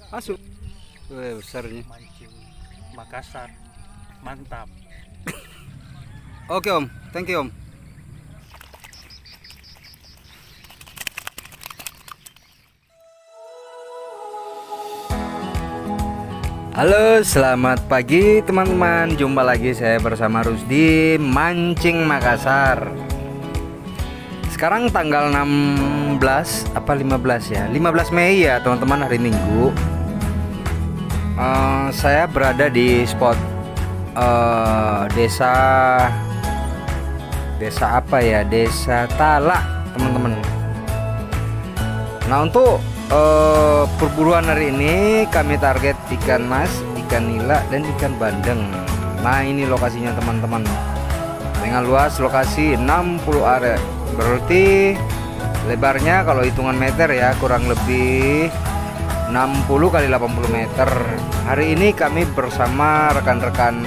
Masuk. Wih, besarnya. Mancing Makassar. Mantap. Oke Om, thank you Om. Halo, selamat pagi teman-teman. Jumpa lagi saya bersama Rusdi Mancing Makassar. Sekarang tanggal 16 apa 15 ya? 15 Mei ya teman-teman, hari Minggu. Saya berada di spot desa apa ya? Desa Talak teman-teman. Nah, untuk perburuan hari ini kami target ikan mas, ikan nila, dan ikan bandeng. Nah, ini lokasinya teman-teman. Dengan luas lokasi 60 area. Berarti lebarnya kalau hitungan meter ya kurang lebih 60 kali 80 meter. Hari ini kami bersama rekan-rekan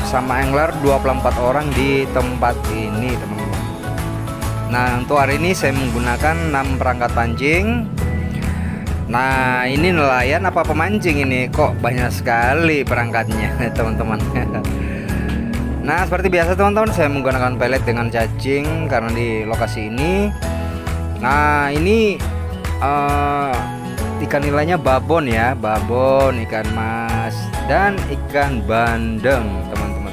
sama angler 24 orang di tempat ini teman-teman. Nah, untuk hari ini saya menggunakan 6 perangkat pancing. Nah, ini nelayan apa pemancing ini? Kok banyak sekali perangkatnya teman-teman. Nah, seperti biasa teman-teman, saya menggunakan pelet dengan cacing karena di lokasi ini. Nah, ini ikan nilainya babon ya, babon, ikan mas, dan ikan bandeng teman-teman.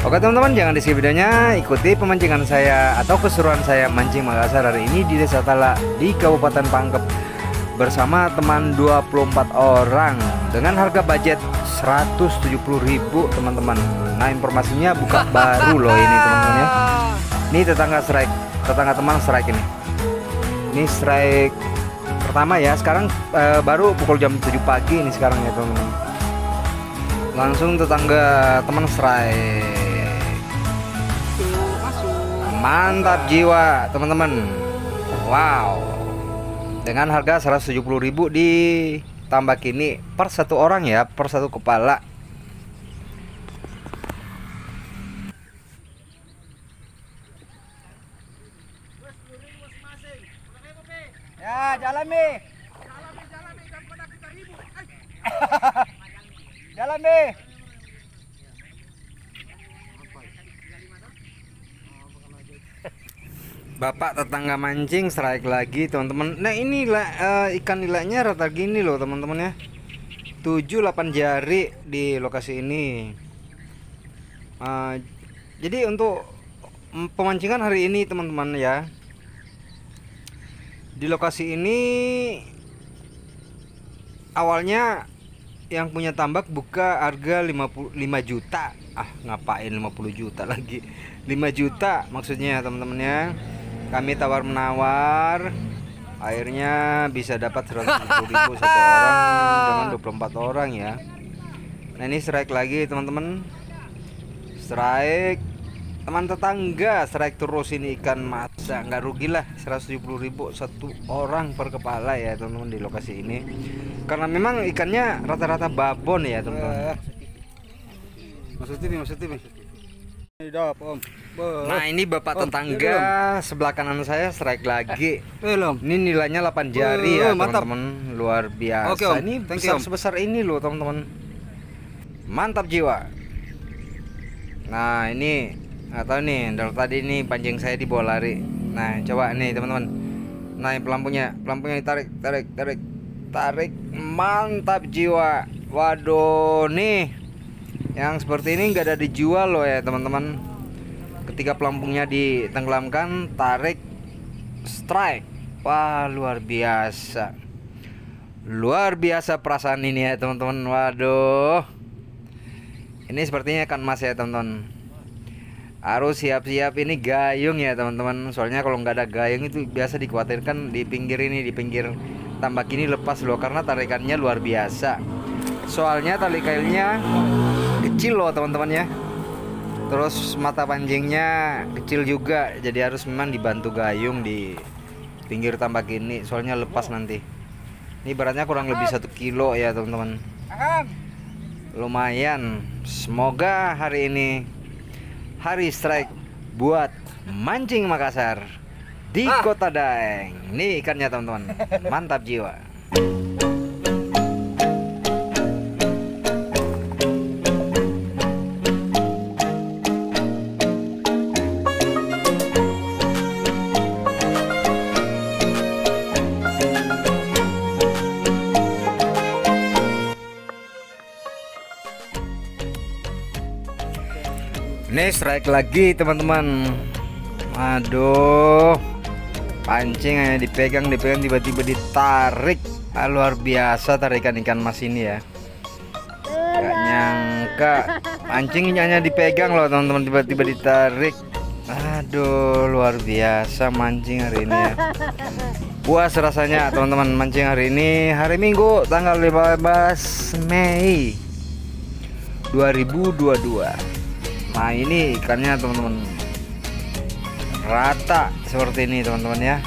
Oke teman-teman, jangan di skip videonya, ikuti pemancingan saya atau keseruan saya mancing Makassar hari ini di Desa Talak di Kabupaten Pangkep bersama teman 24 orang dengan harga budget 170.000 teman-teman. Nah, informasinya buka baru loh ini teman-teman ya. Ini tetangga teman strike ini. Ini strike pertama ya. Sekarang baru pukul jam 7 pagi ini sekarang ya teman-teman. Langsung tetangga teman strike. Mantap jiwa teman-teman. Wow. Dengan harga 170.000 ditambah kini per satu orang ya, per satu kepala. Ya, jalan nih. Jalan nih. Bapak tetangga mancing strike lagi teman-teman. Nah, ini ikan nilainya rata gini loh teman-teman ya, 7-8 jari di lokasi ini. Jadi untuk pemancingan hari ini teman-teman ya, di lokasi ini awalnya yang punya tambak buka harga 55 juta. Ngapain 50 juta lagi, 5 juta maksudnya teman-teman ya. Kami tawar menawar, akhirnya bisa dapat 170.000 satu orang dengan 24 orang ya. Nah, ini strike lagi teman-teman, strike teman tetangga, strike terus ini ikan masa nggak rugi lah, 170.000 satu orang per kepala ya teman-teman di lokasi ini, karena memang ikannya rata-rata babon ya teman-teman. Maksud TV. Nah, ini bapak tetangga sebelah kanan saya strike lagi. Ini nilainya 8 jari ya teman-teman, luar biasa. Ini sebesar ini loh teman-teman, mantap jiwa. Nah, ini nggak tahu nih, dari tadi nih pancing saya dibawa lari. Nah, coba nih teman-teman, nah pelampunya tarik, mantap jiwa. Waduh, nih yang seperti ini nggak ada dijual loh ya teman-teman. Ketika pelampungnya ditenggelamkan, tarik, strike. Wah, luar biasa perasaan ini ya teman-teman. Waduh, ini sepertinya ikan mas ya teman-teman. Harus siap-siap ini gayung ya teman-teman. Soalnya kalau nggak ada gayung itu biasa dikhawatirkan di pinggir ini, di pinggir tambak ini lepas loh, karena tarikannya luar biasa. Soalnya tali kailnya kecil loh teman-teman ya, terus mata pancingnya kecil juga, jadi harus memang dibantu gayung di pinggir tambak ini, soalnya lepas nanti. Ini beratnya kurang lebih 1 kilo ya teman-teman, lumayan. Semoga hari ini hari strike buat mancing Makassar. di Kota Daeng. Nih ikannya teman-teman, mantap jiwa. Ini strike lagi teman-teman. Aduh, pancing hanya dipegang tiba-tiba ditarik. Luar biasa tarikan ikan mas ini ya. Gak nyangka pancingnya hanya dipegang loh teman-teman, tiba-tiba ditarik. Aduh, luar biasa mancing hari ini ya. Puas rasanya teman-teman mancing hari ini, hari Minggu tanggal 15 Mei 2022. Nah ini ikannya teman-teman, rata seperti ini teman-teman ya.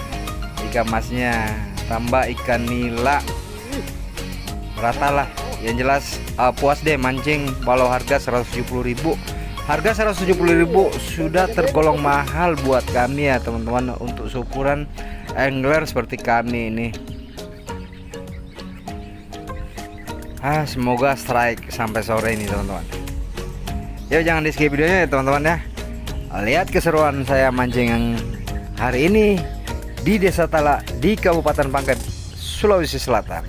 Ikan masnya tambah ikan nila, rata lah. Yang jelas puas deh mancing. Walau harga 170.000, harga 170.000 sudah tergolong mahal buat kami ya teman-teman, untuk ukuran angler seperti kami ini. Semoga strike sampai sore ini teman-teman. Yuk jangan di skip videonya ya teman-teman ya. Lihat keseruan saya mancing yang hari ini di Desa Tala di Kabupaten Pangkep, Sulawesi Selatan,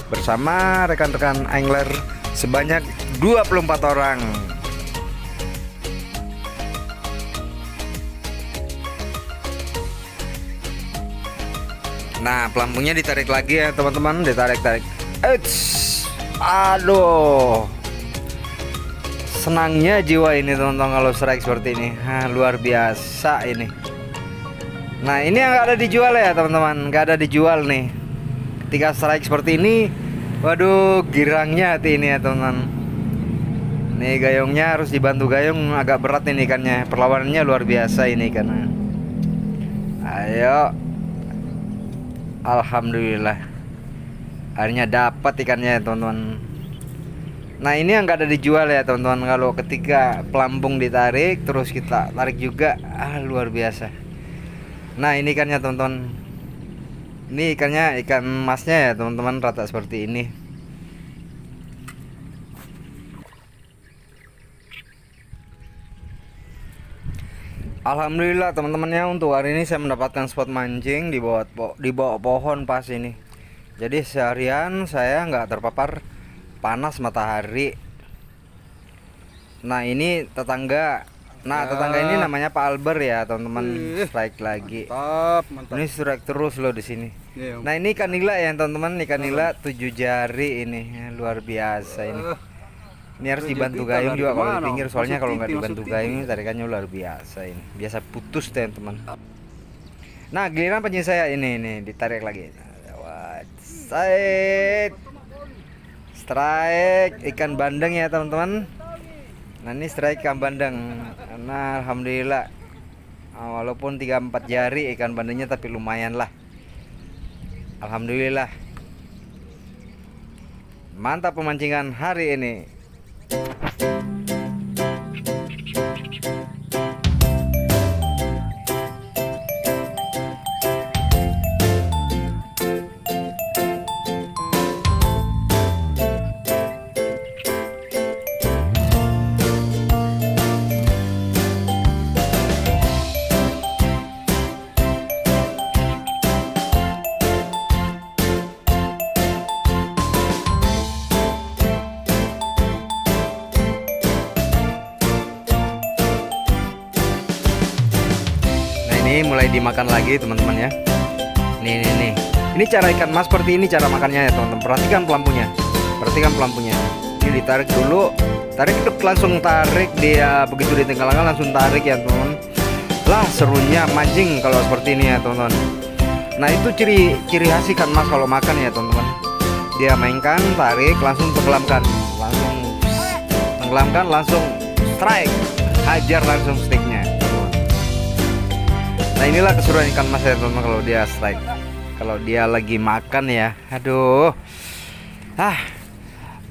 bersama rekan-rekan angler sebanyak 24 orang. Nah pelampungnya ditarik lagi ya teman-teman, ditarik-tarik. Aduh, senangnya jiwa ini teman-teman kalau strike seperti ini. Luar biasa ini. Nah ini yang gak ada dijual ya teman-teman, gak ada dijual nih. Ketika strike seperti ini, waduh girangnya hati ini ya teman-teman. Nih gayungnya harus dibantu gayung, agak berat ini ikannya. Perlawanannya luar biasa ini ikannya. Ayo, alhamdulillah akhirnya dapat ikannya ya teman-teman. Nah ini yang gak ada dijual ya teman-teman. Kalau ketika pelampung ditarik terus kita tarik juga, luar biasa. Nah ini ikannya teman-teman. Ini ikannya, ikan masnya ya teman-teman, rata seperti ini. Alhamdulillah teman-temannya, untuk hari ini saya mendapatkan spot mancing di bawah pohon pas ini. Jadi seharian saya nggak terpapar panas matahari. Nah ini tetangga. Nah tetangga ini namanya Pak Albert ya teman-teman. Strike lagi. Mantap. Ini strike terus loh di sini. Nah ini ikan nila ya teman-teman, ikan nila 7 jari ini, luar biasa ini. Ini harus dibantu gayung juga kalau di pinggir, soalnya kalau nggak dibantu gayung tarikannya luar biasa ini. Biasa putus teman-teman. Nah giliran pancing saya ini ditarik lagi. Strike ikan bandeng ya teman-teman. Nah ini strike ikan bandeng. Nah alhamdulillah, walaupun 3-4 jari ikan bandengnya tapi lumayan lah. Alhamdulillah, mantap pemancingan hari ini. Ini mulai dimakan lagi teman-teman ya. Nih. Ini cara ikan mas seperti ini cara makannya ya teman-teman. Perhatikan pelampunya. Ini ditarik dulu, tarik langsung tarik dia, begitu ditenggelamkan langsung tarik ya teman-teman. Lah serunya mancing kalau seperti ini ya teman-teman. Nah itu ciri khas ikan mas kalau makan ya teman-teman. Dia mainkan, tarik, langsung tenggelamkan, langsung strike, hajar langsung sticknya. Nah inilah keseruan ikan mas ya teman-teman kalau dia strike. Kalau dia lagi makan ya, aduh,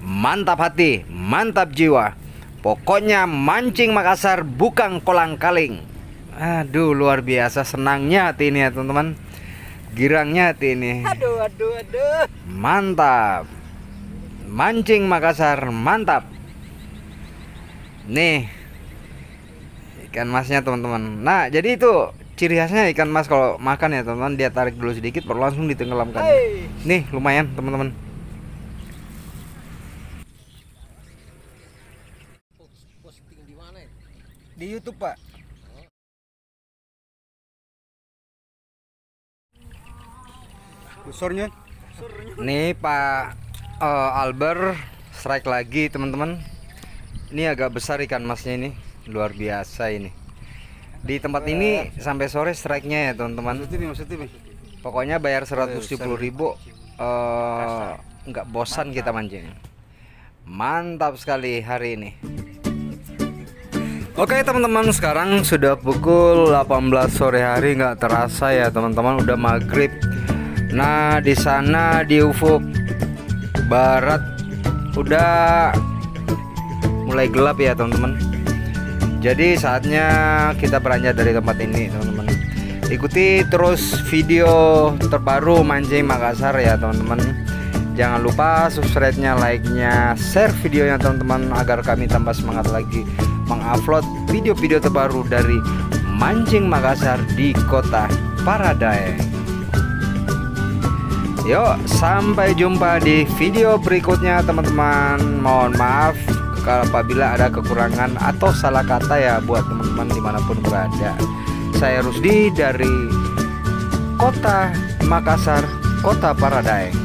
mantap hati, mantap jiwa. Pokoknya mancing Makassar bukan kolang kaling. Aduh, luar biasa senangnya hati ini ya teman-teman. Girangnya hati ini. Aduh. Mantap. Mancing Makassar, mantap. Nih ikan masnya teman-teman. Nah, jadi itu ciri khasnya ikan mas kalau makan ya teman-teman, dia tarik dulu sedikit baru langsung ditenggelamkan. Nih, lumayan teman-teman. Di YouTube, Pak. Busurnya Nih Pak Albert strike lagi teman-teman. Ini agak besar ikan masnya ini, luar biasa ini. Di tempat ini sampai sore strike-nya ya teman-teman. Pokoknya bayar 170.000 nggak bosan kita mancing. Mantap sekali hari ini. Oke teman-teman, sekarang sudah pukul 18 sore hari, nggak terasa ya teman-teman, udah maghrib. Nah, di sana di ufuk barat udah mulai gelap ya teman-teman. Jadi saatnya kita beranjak dari tempat ini teman-teman. Ikuti terus video terbaru Mancing Makassar ya teman-teman. Jangan lupa subscribe-nya, like-nya, share videonya teman-teman, agar kami tambah semangat lagi mengupload video-video terbaru dari Mancing Makassar di Kota Paradaeng. Yuk, sampai jumpa di video berikutnya teman-teman. Mohon maaf apabila ada kekurangan atau salah kata ya buat teman-teman dimanapun berada. Saya Rusdi dari Kota Makassar, Kota Paradaeng.